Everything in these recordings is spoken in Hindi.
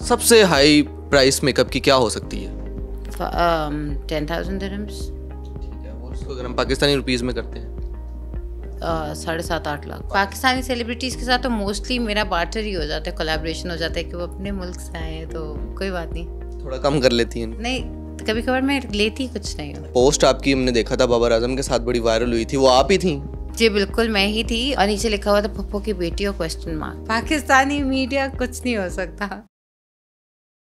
सबसे हाई प्राइस मेकअप की क्या हो सकती है? 10,000 dirhams। ठीक है, वो उसको अगर हम पाकिस्तानी रुपीज़ में करते हैं 7.5-8 लाख। पाकिस्तानी सेलिब्रिटीज़ के साथ तो मोस्टली मेरा बार्टर ही हो जाता है, कोलैबोरेशन हो जाता है कि वो अपने मुल्क से आए हैं, तो कोई बात नहीं। थोड़ा कम कर लेती हैं? नहीं, कभी कभार मैं लेती कुछ नहीं हूँ। पोस्ट आपकी हमने देखा था बाबर आजम के साथ बड़ी वायरल हुई थी, वो आप ही थी? जी बिल्कुल, मैं ही थी, और नीचे लिखा हुआ था पप्पो की बेटी और क्वेश्चन मार्क। पाकिस्तानी मीडिया कुछ नहीं हो सकता।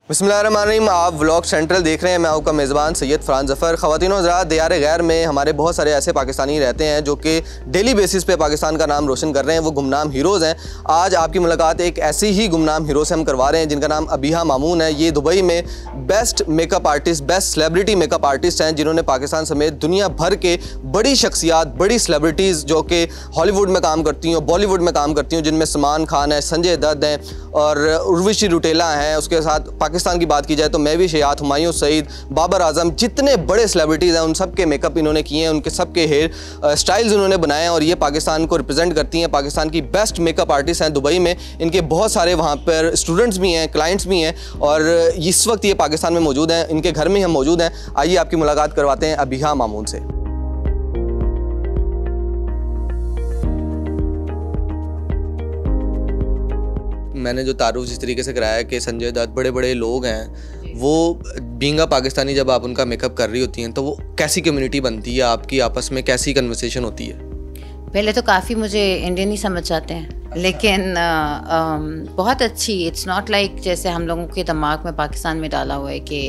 बिस्मिल्लाहिर्रहमानिर्रहीम, आप व्लॉग सेंट्रल देख रहे हैं। मैं आपका मेज़बान सैयद फ़रहान ज़फ़र। ख़वातीन और हज़रात, दियार गैर में हमारे बहुत सारे ऐसे पाकिस्तानी रहते हैं जो कि डेली बेसिस पे पाकिस्तान का नाम रोशन कर रहे हैं, वो गुमनाम हीरोज़ हैं। आज आपकी मुलाकात एक ऐसी ही गुमनाम हीरो से हम करवा रहे हैं जिनका नाम अबीहा मामून है। ये दुबई में best makeup artist, best celebrity makeup artist हैं, जिन्होंने पाकिस्तान समेत दुनिया भर के बड़ी शख्सियात, बड़ी सेलिब्रिटीज़ जो कि हॉलीवुड में काम करती हूँ, बॉलीवुड में काम करती हूँ, जिनमें सलमान खान है, संजय दत्त हैं और उर्वशी रुटेला हैं। उसके साथ पाकिस्तान की बात की जाए तो महवी हयात, हुमायूं सईद, बाबर आजम, जितने बड़े सेलिब्रिटीज़ हैं उन सब के मेकअप इन्होंने किए हैं, उनके सब के हेयर स्टाइल्स उन्होंने बनाए हैं और ये पाकिस्तान को रिप्रेजेंट करती हैं। पाकिस्तान की बेस्ट मेकअप आर्टिस्ट हैं दुबई में। इनके बहुत सारे वहाँ पर स्टूडेंट्स भी हैं, क्लाइंट्स भी हैं और इस वक्त ये पाकिस्तान में मौजूद हैं। इनके घर में हम मौजूद हैं। आइए आपकी मुलाकात करवाते हैं अबीहा मामून से। मैंने जो तारुफ जिस तरीके से कराया कि संजय दत्त, बड़े बड़े लोग हैं, वो बींगा पाकिस्तानी जब आप उनका मेकअप कर रही होती हैं तो वो कैसी कम्युनिटी बनती है आपकी, आपस में कैसी कन्वर्सेशन होती है? पहले तो काफ़ी मुझे इंडियन ही समझ आते हैं, लेकिन बहुत अच्छी। इट्स नॉट लाइक जैसे हम लोगों के दिमाग में पाकिस्तान में डाला हुआ है कि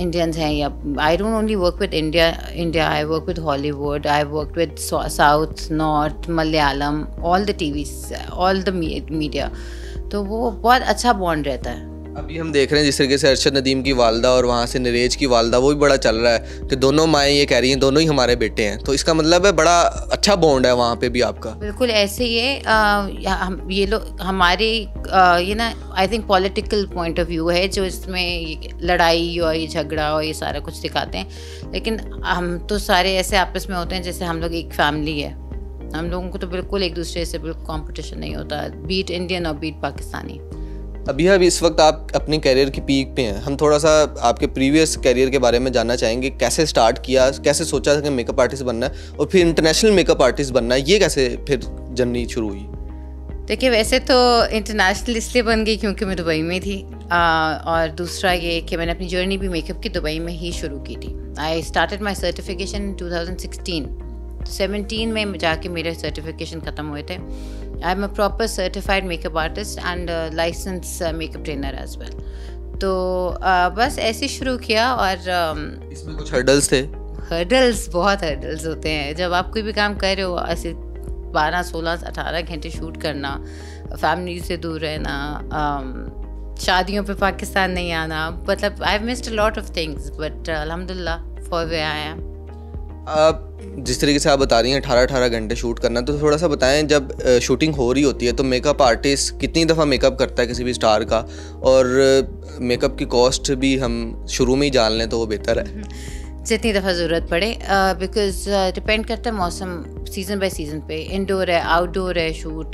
इंडियंस हैं, या I don't only work with India, I work with Hollywood, I work with south, north, Malayalam, all the TVs, all the media, तो वो बहुत अच्छा बॉन्ड रहता है। अभी हम देख रहे हैं जिस तरीके से अरशद नदीम की वालदा और वहाँ से नरेज की वालदा, वो भी बड़ा चल रहा है कि दोनों माएँ ये कह रही हैं दोनों ही हमारे बेटे हैं, तो इसका मतलब है बड़ा अच्छा बॉन्ड है वहाँ पे भी आपका। बिल्कुल ऐसे ही है। ये लोग हमारे ये ना, I think political point of view है जो इसमें लड़ाई और ये झगड़ा और ये सारा कुछ दिखाते हैं, लेकिन हम तो सारे ऐसे आपस में होते हैं जैसे हम लोग एक फैमिली है। हम लोगों को तो बिल्कुल एक दूसरे से बिल्कुल कॉम्पिटिशन नहीं होता, बीट इंडियन और बीट पाकिस्तानी। अभी इस वक्त आप अपनी कैरियर की पीक पे हैं। हम थोड़ा सा आपके प्रीवियस कैरियर के बारे में जानना चाहेंगे। कैसे स्टार्ट किया, कैसे सोचा था कि मेकअप आर्टिस्ट बनना है और फिर इंटरनेशनल मेकअप आर्टिस्ट बनना है, ये कैसे फिर जर्नी शुरू हुई? देखिए, वैसे तो इंटरनेशनल इसलिए बन गई क्योंकि मैं दुबई में थी, और दूसरा ये कि मैंने अपनी जर्नी भी मेकअप की दुबई में ही शुरू की थी। आई स्टार्टेड माई सर्टिफिकेशन इन 2016। 17 में जाके मेरे सर्टिफिकेशन ख़त्म हुए थे। I am a proper certified makeup artist and license makeup trainer as well. तो बस ऐसे शुरू किया। और इसमें कुछ हर्डल्स थे? बहुत हर्डल्स होते हैं जब आप कोई भी काम कर रहे हो। ऐसे 12, 16, 18 घंटे शूट करना, फैमिली से दूर रहना, शादियों पे पाकिस्तान नहीं आना, मतलब I have missed a lot of things, but अल्हम्दुलिल्लाह फॉर वेयर आई एम। आप जिस तरीके से आप बता रही हैं 18 घंटे शूट करना, तो थोड़ा सा बताएं जब शूटिंग हो रही होती है तो मेकअप आर्टिस्ट कितनी दफ़ा मेकअप करता है किसी भी स्टार का, और मेकअप की कॉस्ट भी हम शुरू में ही जान लें तो वो बेहतर है? जितनी दफ़ा ज़रूरत पड़े, बिकॉज डिपेंड करता है मौसम, सीज़न बाय सीज़न पे। इंडोर है, आउटडोर है शूट,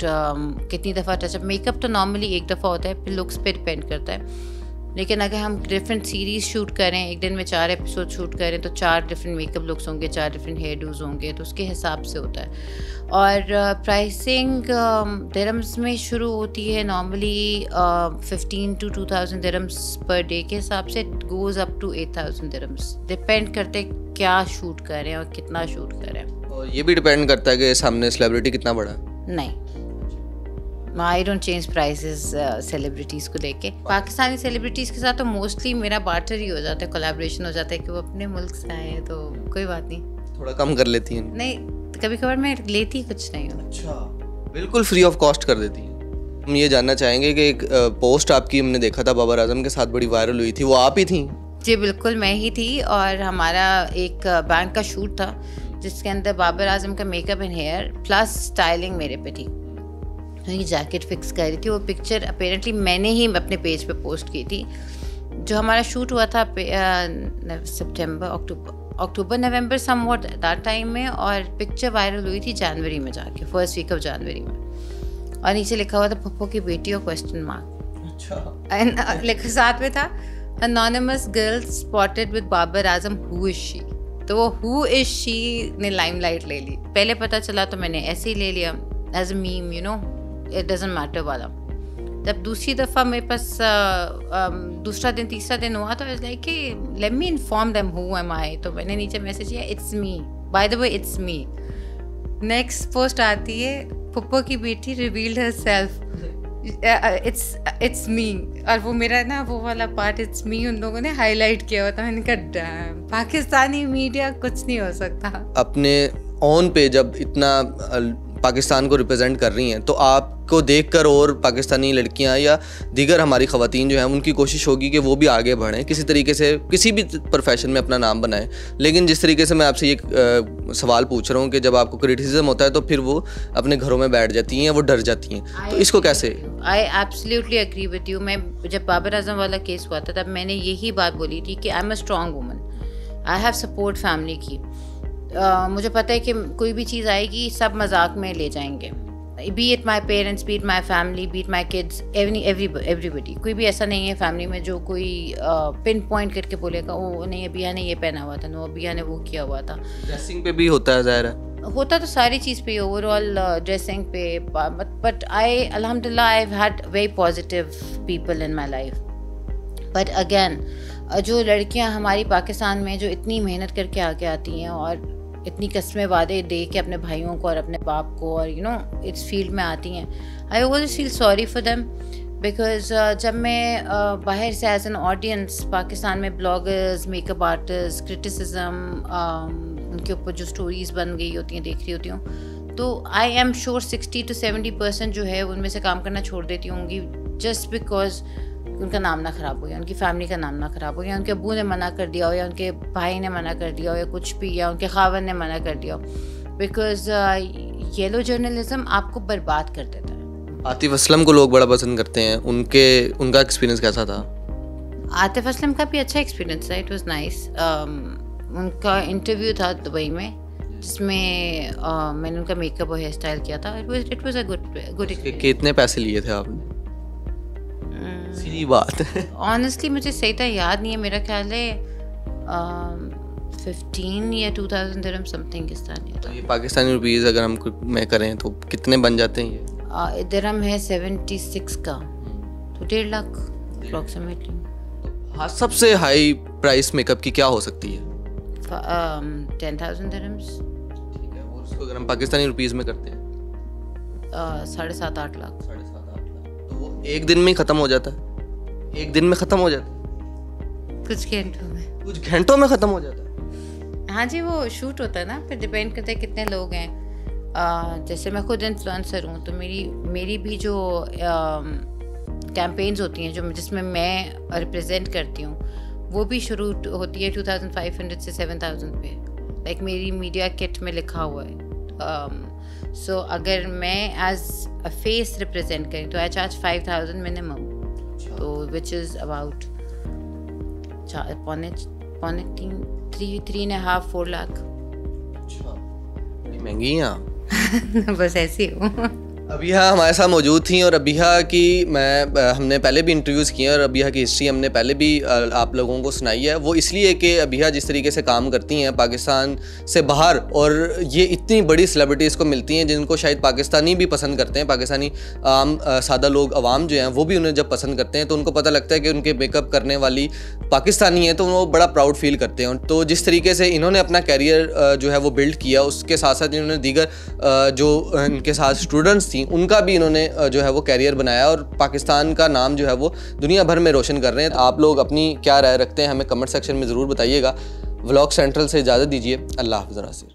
कितनी दफ़ा टचअप। मेकअप तो नॉर्मली एक दफ़ा होता है, फिर लुक्स पे डिपेंड करता है। लेकिन अगर हम डिफरेंट सीरीज़ शूट करें, एक दिन में 4 एपिसोड शूट करें, तो 4 डिफरेंट मेकअप लुक्स होंगे, 4 डिफरेंट हेयर डूज होंगे, तो उसके हिसाब से होता है। और प्राइसिंग दिरहम्स में शुरू होती है normally 15 to 2000 dirhams per day के हिसाब से, goes up to 8000 dirhams. Depend करते हैं क्या शूट करें और कितना शूट करें। और ये भी डिपेंड करता है कि सामने सेलिब्रिटी कितना बड़ा है? नहीं, I don't change prices celebrities को देख के। पाकिस्तानी सेलिब्रिटीज़ के साथ तो मोस्टली मेरा बार्टर ही हो जाता है, कोलैबोरेशन हो जाता है कि वो अपने मुल्क से आए हैं, तो कोई बात नहीं। थोड़ा कम कर लेती हैं? नहीं, कभी कभार मैं लेती कुछ नहीं हूँ। अच्छा, बिल्कुल फ्री ऑफ कॉस्ट कर देती हैं। हम ये जानना चाहेंगे कि एक पोस्ट आपकी हमने देखा था बाबर आजम के साथ बड़ी वायरल हुई थी, वो आप ही थी? जी बिल्कुल, मैं ही थी। और हमारा एक बैंक का शूट था जिसके अंदर बाबर आजम का makeup and here plus styling मेरे पे थी। ये जैकेट फिक्स कर रही थी। वो पिक्चर अपेरेंटली मैंने ही अपने पेज पे पोस्ट की थी। जो हमारा शूट हुआ था अक्टूबर नवंबर समवॉट दैट टाइम में, और पिक्चर वायरल हुई थी जनवरी में जाके, फर्स्ट वीक ऑफ जनवरी में, और नीचे लिखा हुआ था पप्पो की बेटी और क्वेश्चन मार्क। लाइक साथ में था anonymous girl spotted with Babar Azam, who is she? तो वो who is she ने लाइमलाइट ले ली। पहले पता चला तो मैंने ऐसे ही ले लिया as a meme, you know, it doesn't matter वाला। जब दूसरी दफ़ा मेरे पास दूसरा दिन तीसरा दिन हुआ तो लाइक कि let me inform them who am I, तो मैंने नीचे मैसेज किया it's me, by the way it's me। Next post आती है पप्पो की बेटी revealed herself, it's me, और वो मेरा ना वो वाला पार्ट it's me उन लोगों ने हाईलाइट किया हुआ था। मैंने कहा डैम, पाकिस्तानी मीडिया कुछ नहीं हो सकता। अपने ऑन पे जब इतना पाकिस्तान को रिप्रेजेंट कर रही हैं तो आपको देखकर और पाकिस्तानी लड़कियां या दीगर हमारी ख़वातीन जो हैं उनकी कोशिश होगी कि वो भी आगे बढ़ें, किसी तरीके से किसी भी प्रोफेशन में अपना नाम बनाएं। लेकिन जिस तरीके से मैं आपसे ये सवाल पूछ रहा हूँ कि जब आपको क्रिटिसिज्म होता है तो फिर वो अपने घरों में बैठ जाती हैं, वो डर जाती हैं, तो इसको कैसे? I absolutely agree with you. मैं जब बाबर आजम वाला केस हुआ था तब मैंने यही बात बोली थी कि आई am a strong woman, I have support family की। मुझे पता है कि कोई भी चीज़ आएगी सब मजाक में ले जाएंगे, B it my parents, B it my family, B it my kids, everybody. कोई भी ऐसा नहीं है फैमिली में जो कोई पिन पॉइंट करके बोलेगा ओ नहीं अबिया ने ये पहना हुआ था, नो अबिया ने वो किया हुआ था। ड्रेसिंग पे भी होता है, ज़ाहिर है होता तो सारी चीज़ पे, ओवरऑल ड्रेसिंग पे, बट आई अल्हम्दुलिल्लाह I have had very positive people in my life. But again जो लड़कियां हमारी पाकिस्तान में जो इतनी मेहनत करके आगे आती हैं और इतनी कस्में वादे दे के अपने भाइयों को और अपने बाप को और यू नो इस फील्ड में आती हैं, I always feel sorry for them because जब मैं बाहर से एज एन ऑडियंस पाकिस्तान में ब्लॉगर्स, मेकअप आर्टिस्ट, क्रिटिसिज्म, उनके ऊपर जो स्टोरीज़ बन गई होती हैं देख रही होती हूँ, तो आई एम श्योर 60 to 70% जो है उनमें से काम करना छोड़ देती होंगी जस्ट बिकॉज उनका नाम ना ख़राब हो या उनकी फैमिली का नाम ना ख़राब हो या उनके अब्बू ने मना कर दिया हो या उनके भाई ने मना कर दिया हो या कुछ भी, या उनके खावन ने मना कर दिया हो, बिकॉज येलो जर्नलिज्म आपको बर्बाद कर देता है। आतिफ असलम को लोग बड़ा पसंद करते हैं, उनका एक्सपीरियंस कैसा था? आतिफ असलम का भी अच्छा एक्सपीरियंस था, इट वाज नाइस। उनका इंटरव्यू था दुबई में जिसमें मैंने उनका मेकअप और हेयर स्टाइल किया था, it was a good experience. कितने पैसे लिए थे आपने? सीधी बात है ऑनेस्टली मुझे सही तरह याद नहीं है, मेरा ख्याल है 15 या 2000 दिरहम समथिंग इस तरह था। ये पाकिस्तानी रुपीस अगर हम में करें तो कितने बन जाते हैं ये? दिरहम है 76 का, तो 1.5 लाख अप्रॉक्सीमेटली। हाँ, सबसे हाई प्राइस मेकअप की क्या हो सकती है? 10,000 दिरहम्स। ठीक है, और उसको अगर हम पाकिस्तानी रुपीस में करते हैं 7.5-8 लाख। तो वो एक दिन में ही ख़त्म हो जाता है? एक दिन में ख़त्म हो जाता है? कुछ घंटों में ख़त्म हो जाता है। हाँ जी, वो शूट होता है ना, फिर डिपेंड करता है कितने लोग हैं। जैसे मैं खुद इन्फ्लुएंसर हूँ तो मेरी भी जो कैंपेन्स होती हैं जो जिसमें मैं रिप्रेजेंट करती हूँ वो भी शुरू होती है 2500 से 7000 पे, लाइक मेरी मीडिया किट में लिखा हुआ है। सो अगर मैं एज अ फेस रिप्रेजेंट करें तो आई चार्ज 5000 मिनिमम, तो विच इज़ अबाउट 3.5-4 लाख। महंगी हैं आप। बस ऐसी हूँ। अबिहा हमारे साथ मौजूद थी और अबिहा की हमने पहले भी इंटरव्यूज़ किए हैं और अबिहा की हिस्ट्री हमने पहले भी आप लोगों को सुनाई है। वो इसलिए कि अबिहा जिस तरीके से काम करती हैं पाकिस्तान से बाहर, और ये इतनी बड़ी सेलिब्रिटीज़ को मिलती हैं जिनको शायद पाकिस्तानी भी पसंद करते हैं, पाकिस्तानी आम सादा लोग अवाम जो हैं वो भी उन्हें जब पसंद करते हैं तो उनको पता लगता है कि उनके मेकअप करने वाली पाकिस्तानी है तो वो बड़ा प्राउड फील करते हैं। तो जिस तरीके से इन्होंने अपना कैरियर जो है वो बिल्ड किया, उसके साथ साथ इन्होंने दीगर जो इनके साथ स्टूडेंट्स थी उनका भी इन्होंने जो है वो कैरियर बनाया और पाकिस्तान का नाम जो है वो दुनिया भर में रोशन कर रहे हैं। आप लोग अपनी क्या राय रखते हैं हमें कमेंट सेक्शन में ज़रूर बताइएगा। व्लॉग सेंट्रल से इजाज़त दीजिए। अल्लाह हाफ़िज़।